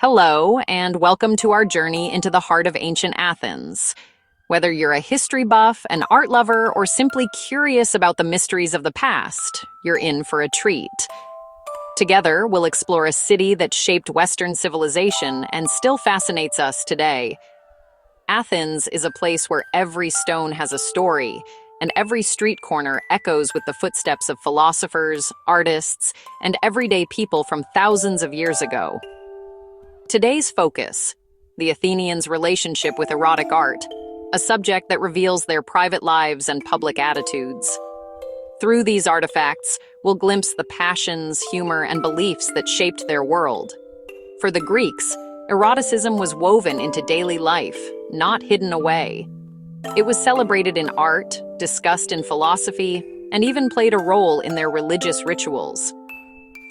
Hello, and welcome to our journey into the heart of ancient Athens. Whether you're a history buff, an art lover, or simply curious about the mysteries of the past, you're in for a treat. Together, we'll explore a city that shaped Western civilization and still fascinates us today. Athens is a place where every stone has a story, and every street corner echoes with the footsteps of philosophers, artists, and everyday people from thousands of years ago. Today's focus: the Athenians' relationship with erotic art, a subject that reveals their private lives and public attitudes. Through these artifacts, we'll glimpse the passions, humor, and beliefs that shaped their world. For the Greeks, eroticism was woven into daily life, not hidden away. It was celebrated in art, discussed in philosophy, and even played a role in their religious rituals.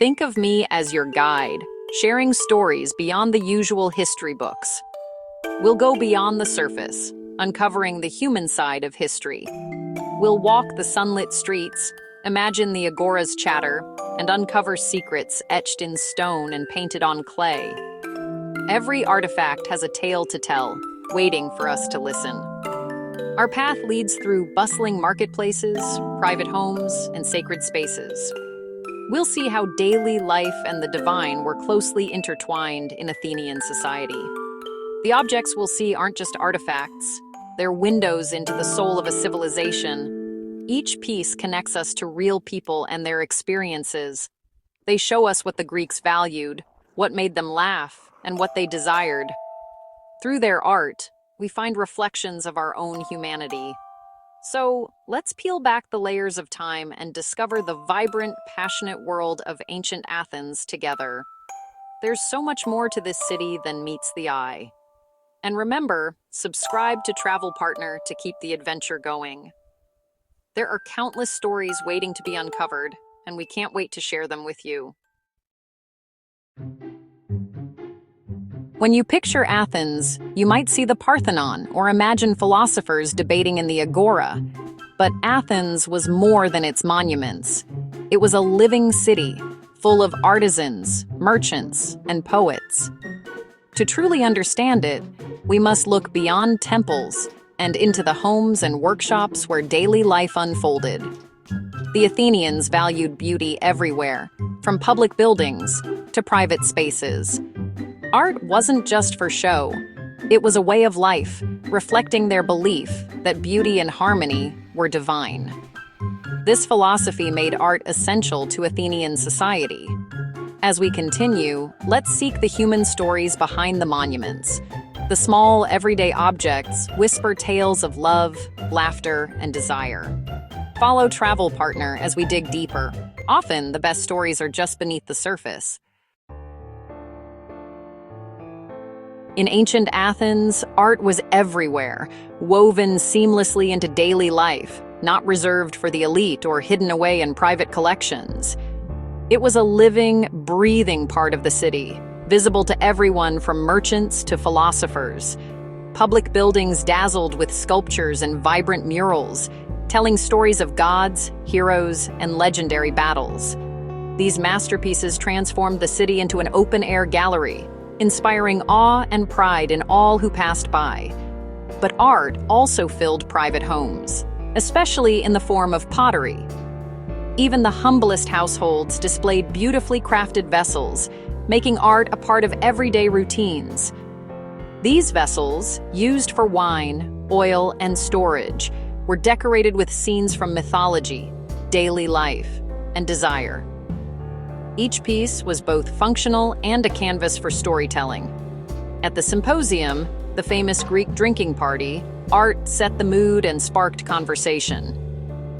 Think of me as your guide, sharing stories beyond the usual history books. We'll go beyond the surface, uncovering the human side of history. We'll walk the sunlit streets, imagine the agora's chatter, and uncover secrets etched in stone and painted on clay. Every artifact has a tale to tell, waiting for us to listen. Our path leads through bustling marketplaces, private homes, and sacred spaces. We'll see how daily life and the divine were closely intertwined in Athenian society. The objects we'll see aren't just artifacts, they're windows into the soul of a civilization. Each piece connects us to real people and their experiences. They show us what the Greeks valued, what made them laugh, and what they desired. Through their art, we find reflections of our own humanity. So, let's peel back the layers of time and discover the vibrant, passionate world of ancient Athens together. There's so much more to this city than meets the eye. And remember, subscribe to Travel Partner to keep the adventure going. There are countless stories waiting to be uncovered, and we can't wait to share them with you. When you picture Athens, you might see the Parthenon or imagine philosophers debating in the Agora. But Athens was more than its monuments. It was a living city, full of artisans, merchants, and poets. To truly understand it, we must look beyond temples and into the homes and workshops where daily life unfolded. The Athenians valued beauty everywhere, from public buildings to private spaces. Art wasn't just for show. It was a way of life, reflecting their belief that beauty and harmony were divine. This philosophy made art essential to Athenian society. As we continue, let's seek the human stories behind the monuments. The small, everyday objects whisper tales of love, laughter, and desire. Follow Travel Partner as we dig deeper. Often, the best stories are just beneath the surface. In ancient Athens, art was everywhere, woven seamlessly into daily life, not reserved for the elite or hidden away in private collections. It was a living, breathing part of the city, visible to everyone from merchants to philosophers. Public buildings dazzled with sculptures and vibrant murals, telling stories of gods, heroes, and legendary battles. These masterpieces transformed the city into an open-air gallery, inspiring awe and pride in all who passed by. But art also filled private homes, especially in the form of pottery. Even the humblest households displayed beautifully crafted vessels, making art a part of everyday routines. These vessels, used for wine, oil, and storage, were decorated with scenes from mythology, daily life, and desire. Each piece was both functional and a canvas for storytelling. At the Symposium, the famous Greek drinking party, art set the mood and sparked conversation.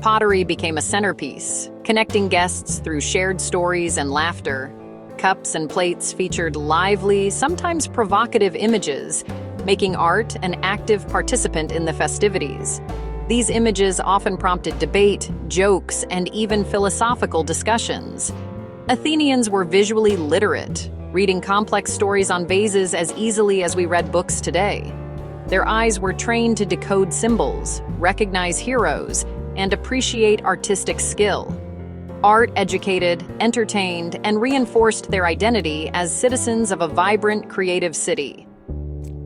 Pottery became a centerpiece, connecting guests through shared stories and laughter. Cups and plates featured lively, sometimes provocative images, making art an active participant in the festivities. These images often prompted debate, jokes, and even philosophical discussions. Athenians were visually literate, reading complex stories on vases as easily as we read books today. Their eyes were trained to decode symbols, recognize heroes, and appreciate artistic skill. Art educated, entertained, and reinforced their identity as citizens of a vibrant, creative city.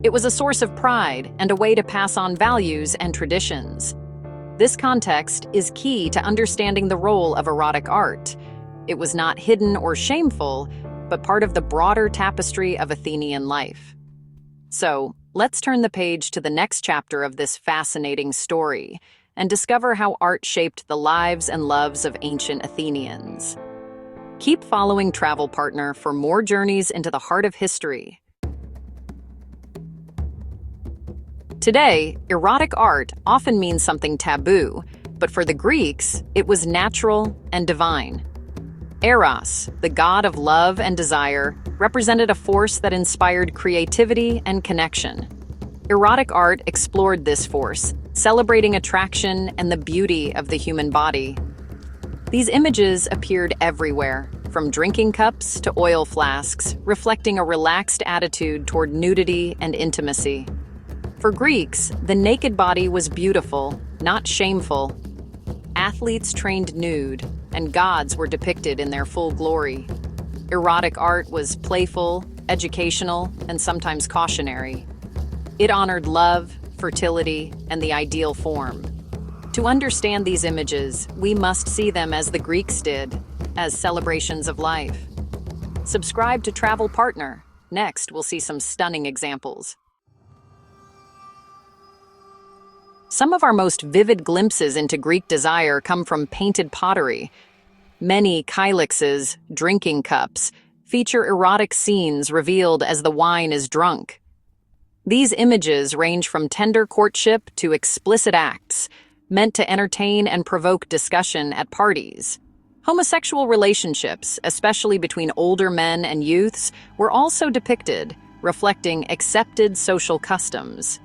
It was a source of pride and a way to pass on values and traditions. This context is key to understanding the role of erotic art. It was not hidden or shameful, but part of the broader tapestry of Athenian life. So, let's turn the page to the next chapter of this fascinating story and discover how art shaped the lives and loves of ancient Athenians. Keep following Travel Partner for more journeys into the heart of history. Today, erotic art often means something taboo, but for the Greeks, it was natural and divine. Eros, the god of love and desire, represented a force that inspired creativity and connection. Erotic art explored this force, celebrating attraction and the beauty of the human body. These images appeared everywhere, from drinking cups to oil flasks, reflecting a relaxed attitude toward nudity and intimacy. For Greeks, the naked body was beautiful, not shameful. Athletes trained nude, and gods were depicted in their full glory. Erotic art was playful, educational, and sometimes cautionary. It honored love, fertility, and the ideal form. To understand these images, we must see them as the Greeks did, as celebrations of life. Subscribe to Travel Partner. Next, we'll see some stunning examples. Some of our most vivid glimpses into Greek desire come from painted pottery. Many kylixes, drinking cups, feature erotic scenes revealed as the wine is drunk. These images range from tender courtship to explicit acts, meant to entertain and provoke discussion at parties. Homosexual relationships, especially between older men and youths, were also depicted, reflecting accepted social customs.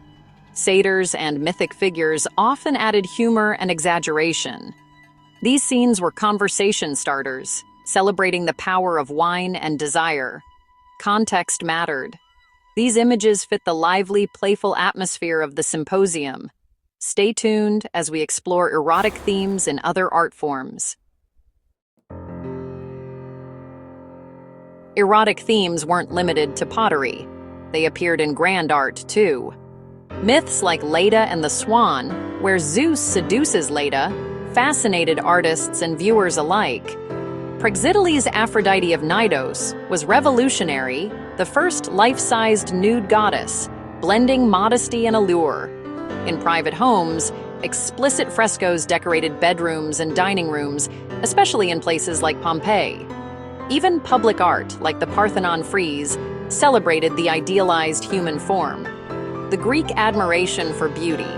Satyrs and mythic figures often added humor and exaggeration. These scenes were conversation starters, celebrating the power of wine and desire. Context mattered. These images fit the lively, playful atmosphere of the Symposium. Stay tuned as we explore erotic themes in other art forms. Erotic themes weren't limited to pottery. They appeared in grand art, too. Myths like Leda and the Swan, where Zeus seduces Leda, fascinated artists and viewers alike. Praxiteles' Aphrodite of Knidos was revolutionary, the first life-sized nude goddess, blending modesty and allure. In private homes, explicit frescoes decorated bedrooms and dining rooms, especially in places like Pompeii. Even public art, like the Parthenon frieze, celebrated the idealized human form. The Greek admiration for beauty,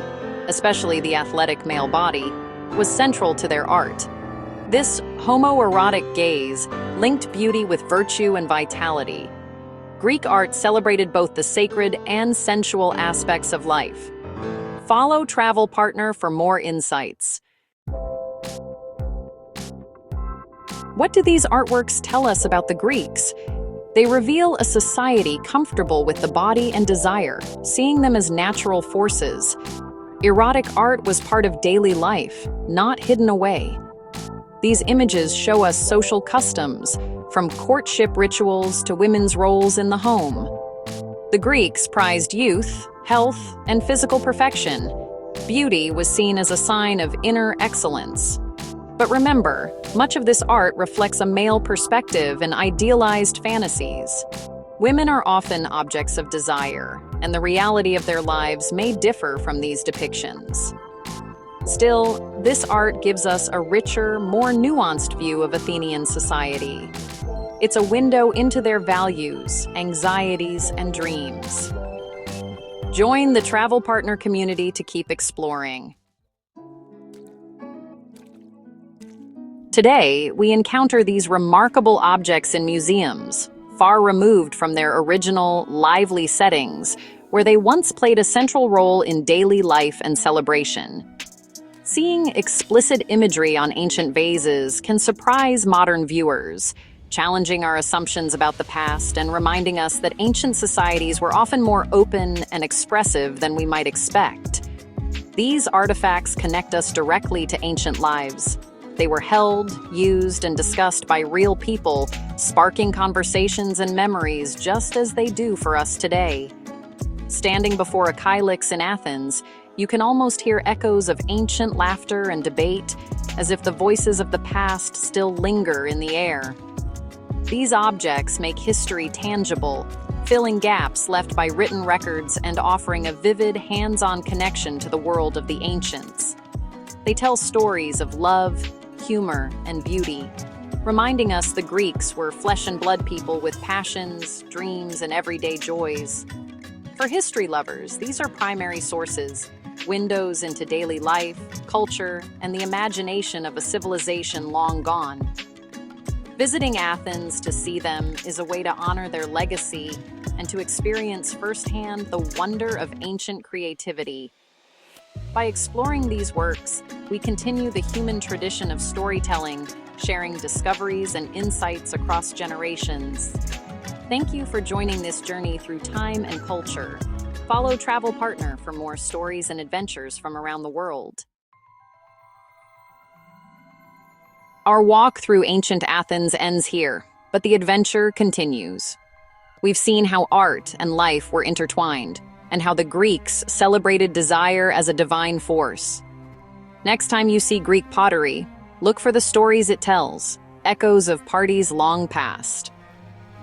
especially the athletic male body, was central to their art. This homoerotic gaze linked beauty with virtue and vitality. Greek art celebrated both the sacred and sensual aspects of life. Follow Travel Partner for more insights. What do these artworks tell us about the Greeks? They reveal a society comfortable with the body and desire, seeing them as natural forces. Erotic art was part of daily life, not hidden away. These images show us social customs, from courtship rituals to women's roles in the home. The Greeks prized youth, health, and physical perfection. Beauty was seen as a sign of inner excellence. But remember, much of this art reflects a male perspective and idealized fantasies. Women are often objects of desire, and the reality of their lives may differ from these depictions. Still, this art gives us a richer, more nuanced view of Athenian society. It's a window into their values, anxieties, and dreams. Join the Travel Partner community to keep exploring. Today, we encounter these remarkable objects in museums, far removed from their original, lively settings, where they once played a central role in daily life and celebration. Seeing explicit imagery on ancient vases can surprise modern viewers, challenging our assumptions about the past and reminding us that ancient societies were often more open and expressive than we might expect. These artifacts connect us directly to ancient lives, They were held, used, and discussed by real people, sparking conversations and memories just as they do for us today. Standing before a kylix in Athens, you can almost hear echoes of ancient laughter and debate, as if the voices of the past still linger in the air. These objects make history tangible, filling gaps left by written records and offering a vivid, hands-on connection to the world of the ancients. They tell stories of love, humor, and beauty, reminding us the Greeks were flesh and blood people with passions, dreams, and everyday joys. For history lovers, these are primary sources, windows into daily life, culture, and the imagination of a civilization long gone. Visiting Athens to see them is a way to honor their legacy and to experience firsthand the wonder of ancient creativity. By exploring these works, we continue the human tradition of storytelling, sharing discoveries and insights across generations. Thank you for joining this journey through time and culture. Follow Travel Partner for more stories and adventures from around the world. Our walk through ancient Athens ends here, but the adventure continues. We've seen how art and life were intertwined, and how the Greeks celebrated desire as a divine force. Next time you see Greek pottery, look for the stories it tells, echoes of parties long past.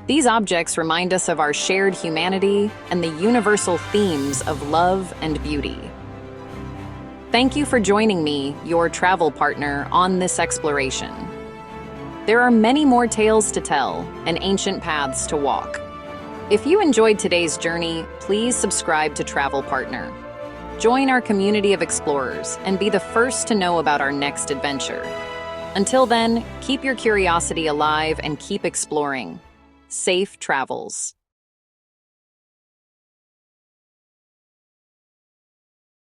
These objects remind us of our shared humanity and the universal themes of love and beauty. Thank you for joining me, your travel partner, on this exploration. There are many more tales to tell and ancient paths to walk. If you enjoyed today's journey, please subscribe to Travel Partner. Join our community of explorers and be the first to know about our next adventure. Until then, keep your curiosity alive and keep exploring. Safe travels.